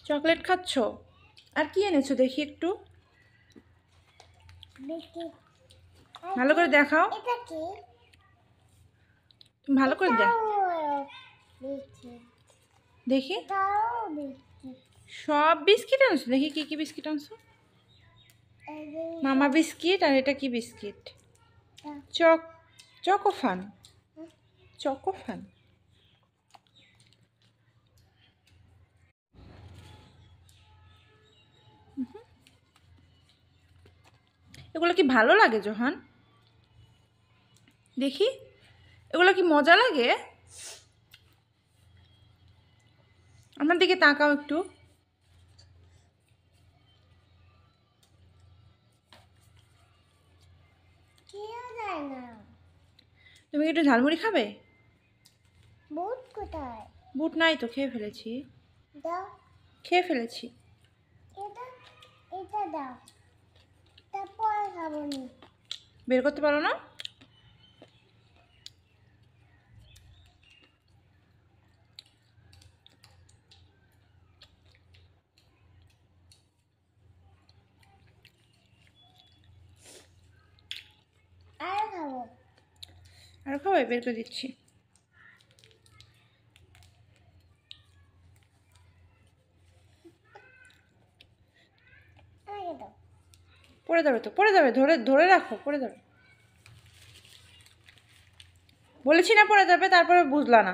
Chocolate খাচ্ছ? আর কি এনেছো দেখি একটু ভালো করে দেখাও। ভালো করে দেখি। সব বিস্কিট আনছো? দেখি কি কি বিস্কিট আনছো। মামা বিস্কিট, আর এটা কি বিস্কিট? চকোফান। চকোফান। এগুলো কি ভালো লাগে জোহান? দেখি এগুলো কি মজা লাগে? আমার দিকে তাকাও একটু। তুমি একটু ঝালমুড়ি খাবে? বুট কোথায়? বুট নাই তো, খেয়ে ফেলেছি। দাও। খেয়ে ফেলেছি। এটা দাও, তারপরে খাবো নি। বের করতে পারো না? আর খাবো। আর খাবে? বের করে দিচ্ছি। দাও। পড়ে যাবে তো, পড়ে যাবে। ধরে ধরে রাখো, পড়ে যাবে। বলেছি না পড়ে যাবে, তারপরে বুঝলা না।